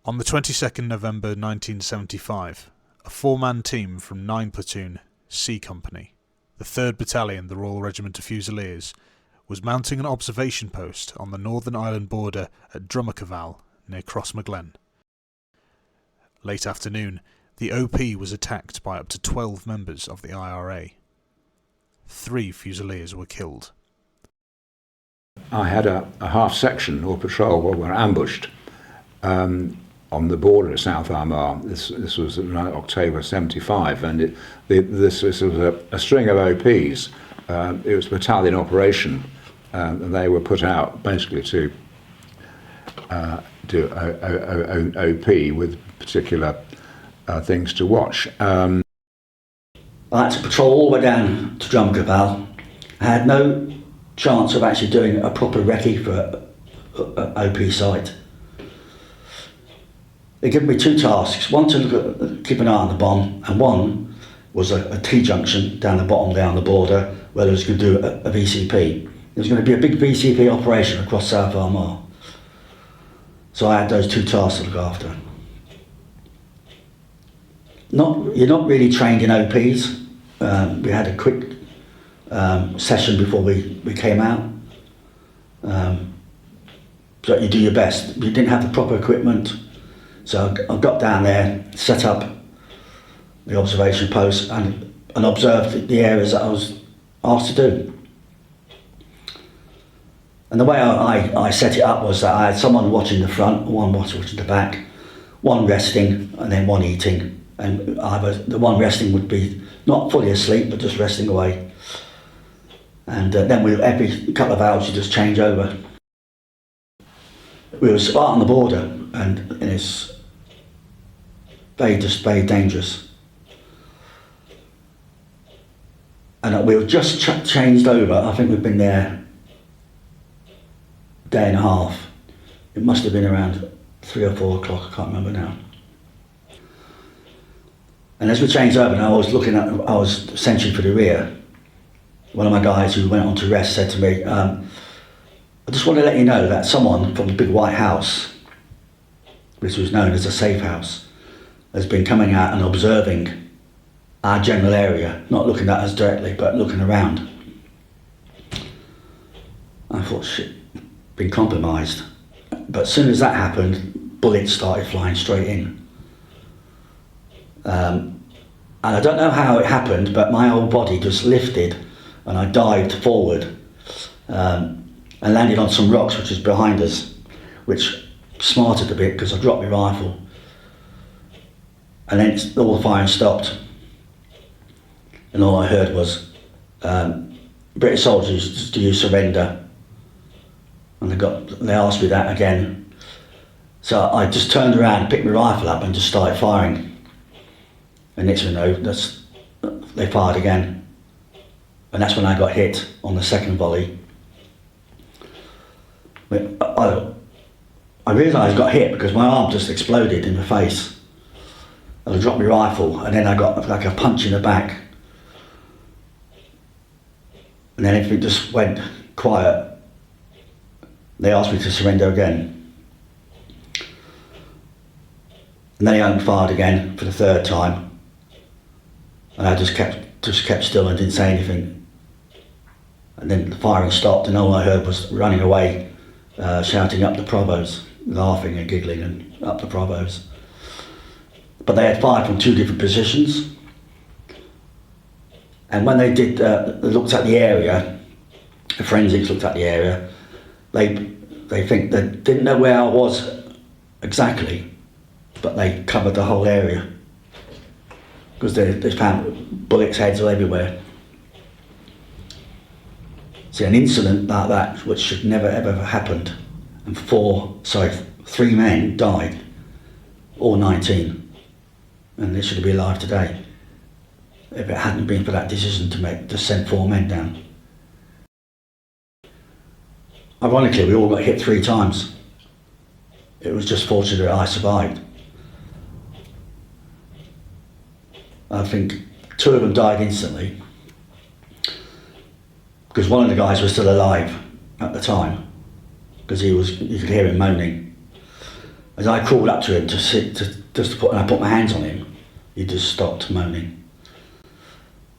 On the 22nd November 1975, a four-man team from 9 Platoon, C Company, the 3rd Battalion, the Royal Regiment of Fusiliers, was mounting an observation post on the Northern Ireland border at Drummuckavall, near Crossmaglen. Late afternoon, the OP was attacked by up to 12 members of the IRA. 3 Fusiliers were killed. I had a half section or patrol where we were ambushed on the border of South Armagh. This was in October 75, and this was a string of OPs. It was a battalion operation, and they were put out basically to do OP with particular things to watch. I had to patrol all the way down to Drummuckavall. I had no chance of actually doing a proper recce for an OP site. They gave me 2 tasks, one to keep an eye on the bomb, and one was a T-junction down the bottom down the border where they was going to do a VCP. There was going to be a big VCP operation across South Armagh. So I had those 2 tasks to look after. You're not really trained in OPs. We had a quick session before we came out. So you do your best. We didn't have the proper equipment. So I got down there, set up the observation post and observed the areas that I was asked to do. And the way I set it up was that I had someone watching the front, one watching the back, one resting and then one eating. And the one resting would be not fully asleep but just resting away. And then every couple of hours you just change over. We were right on the border and it's very dangerous. And we were just changed over. I think we've been there a day and a half. It must have been around 3 or 4 o'clock, I can't remember now. And as we changed over, and I was sentry for the rear, one of my guys who went on to rest said to me, I just want to let you know that someone from the big white house, which was known as a safe house, has been coming out and observing our general area, not looking at us directly, but looking around. I thought, shit, been compromised. But as soon as that happened, bullets started flying straight in. And I don't know how it happened, but my whole body just lifted and I dived forward and landed on some rocks which was behind us, which smarted a bit because I dropped my rifle. And then all the firing stopped. And all I heard was, British soldiers, do you surrender? And they asked me that again. So I just turned around, picked my rifle up and just started firing. And next thing you know, they fired again. And that's when I got hit on the second volley. I realised I got hit because my arm just exploded in the face. And I dropped my rifle and then I got like a punch in the back. And then everything just went quiet. They asked me to surrender again. And then he opened fired again for the 3rd time. And I just kept still and didn't say anything. And then the firing stopped and all I heard was running away, shouting up the provos, laughing and giggling and up the provos. But they had fired from 2 different positions. And when they did, they looked at the area, the forensics looked at the area, they think they didn't know where I was exactly, but they covered the whole area. Because they found bullets heads all everywhere. See, an incident like that, which should never ever have happened, and 3 men died, all 19. And they should be alive today if it hadn't been for that decision to send 4 men down. Ironically, we all got hit 3 times. It was just fortunate that I survived. I think 2 of them died instantly because one of the guys was still alive at the time because you could hear him moaning. As I crawled up to him to sit, and I put my hands on him, he just stopped moaning.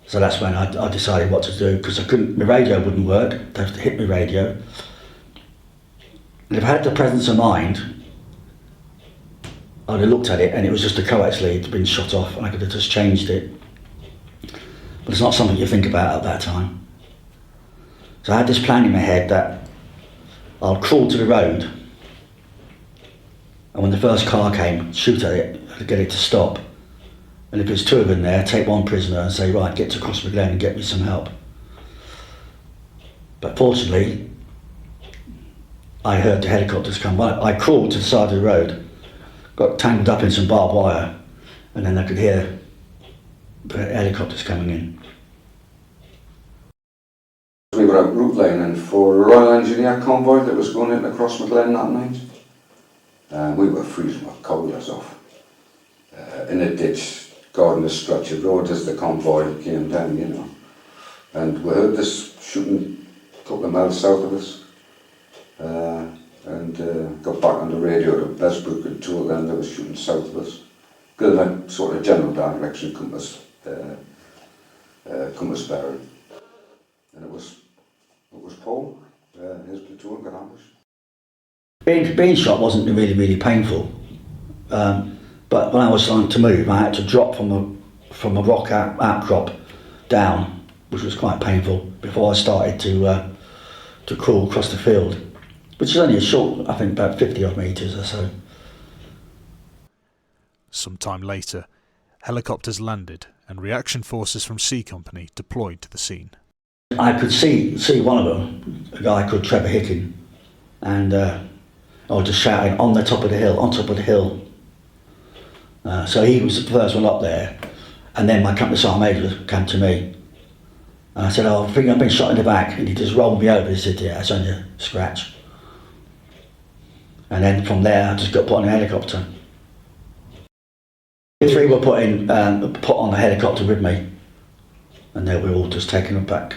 So that's when I decided what to do, because my radio wouldn't work. I'd have to hit my radio. And if I had the presence of mind, I'd have looked at it and it was just a coax lead had been shot off, and I could have just changed it. But it's not something you think about at that time. So I had this plan in my head that I'll crawl to the road, and when the first car came, shoot at it, to get it to stop. And if there's two of them there, take one prisoner and say, right, get to Crossmaglen and get me some help. But fortunately, I heard the helicopters come. I crawled to the side of the road, got tangled up in some barbed wire, and then I could hear the helicopters coming in. We were out route lining for a Royal Engineer convoy that was going into Crossmaglen that night. We were freezing our collars off. In a ditch, guarding the stretch of road as the convoy came down, you know. And we heard this shooting a couple of miles south of us. And got back on the radio to Besbrook and told them they were shooting south of us. Good enough sort of general direction, compass bearing. And it was Paul, his platoon got ambushed. Being shot wasn't really painful, but when I was starting to move, I had to drop from a rock outcrop down, which was quite painful, before I started to crawl across the field, which is only a short, I think about 50 odd metres or so. Some time later, helicopters landed and reaction forces from C Company deployed to the scene. I could see one of them, a guy called Trevor Hickin, and I was just shouting, on top of the hill. So he was the first one up there, and then my company sergeant major came to me. And I said, I think I've been shot in the back, and he just rolled me over. He said, yeah, it's only a scratch. And then from there, I just got put on a helicopter. The three were put on the helicopter with me, and they were all just taken back.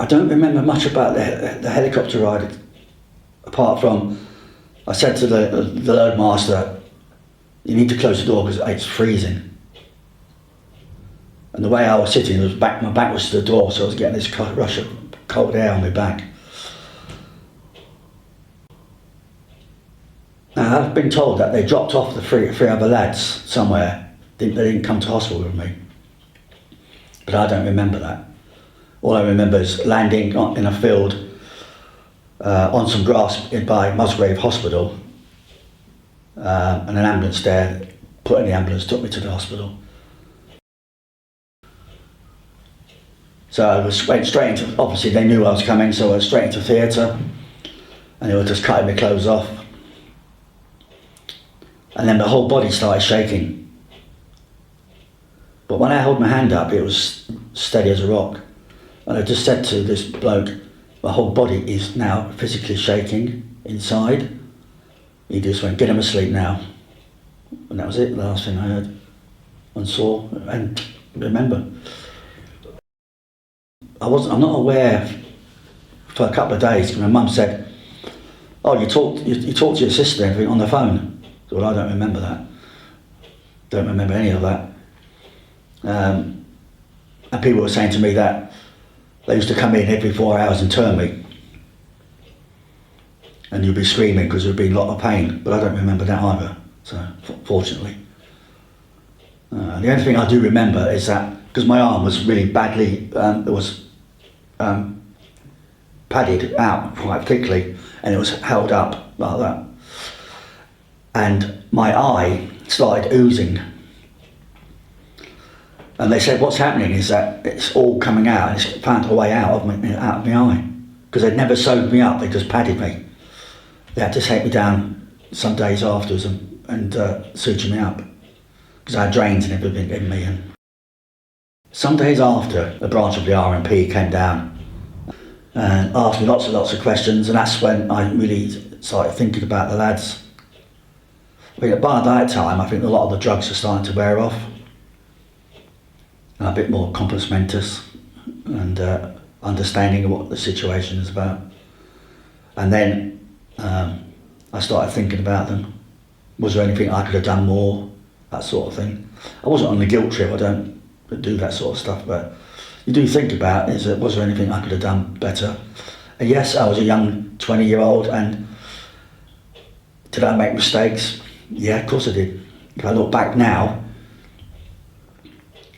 I don't remember much about the helicopter ride, apart from I said to the loadmaster, you need to close the door because it's freezing. And the way I was sitting, my back was to the door, so I was getting this rush of cold air on my back. Now, I've been told that they dropped off the three other lads somewhere. They didn't come to hospital with me. But I don't remember that. All I remember is landing in a field on some grass by Musgrave Hospital, and an ambulance there, put in the ambulance, took me to the hospital. So I went straight into, obviously they knew I was coming, so I went straight into theatre, and they were just cutting my clothes off. And then the whole body started shaking. But when I held my hand up, it was steady as a rock. And I just said to this bloke, my whole body is now physically shaking inside. He just went, get him asleep now. And that was it, the last thing I heard and saw and remember. I'm not aware for a couple of days, because my mum said, oh, you talked to your sister and everything on the phone. So, well, I don't remember that. Don't remember any of that. And people were saying to me that they used to come in every 4 hours and turn me. And you'd be screaming because there'd be a lot of pain, but I don't remember that either, so fortunately. The only thing I do remember is that, because my arm was really badly, it was padded out quite thickly, and it was held up like that. And my eye started oozing. And they said, what's happening is that it's all coming out, and it's found a way out of my eye. Because they'd never sewed me up, they just padded me. They had to take me down some days afterwards and suture me up, because I had drains and everything in me. And some days after, a branch of the RMP came down and asked me lots of questions, and that's when I really started thinking about the lads. I think by that time, I think a lot of the drugs are starting to wear off. A bit more compos mentis and understanding of what the situation is about. And then I started thinking about them. Was there anything I could have done more? That sort of thing. I wasn't on the guilt trip, I don't do that sort of stuff, but you do think about, was there anything I could have done better? And yes, I was a young 20-year-old, and did I make mistakes? Yeah, of course I did. If I look back now,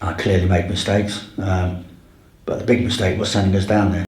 I clearly made mistakes, but the big mistake was sending us down there.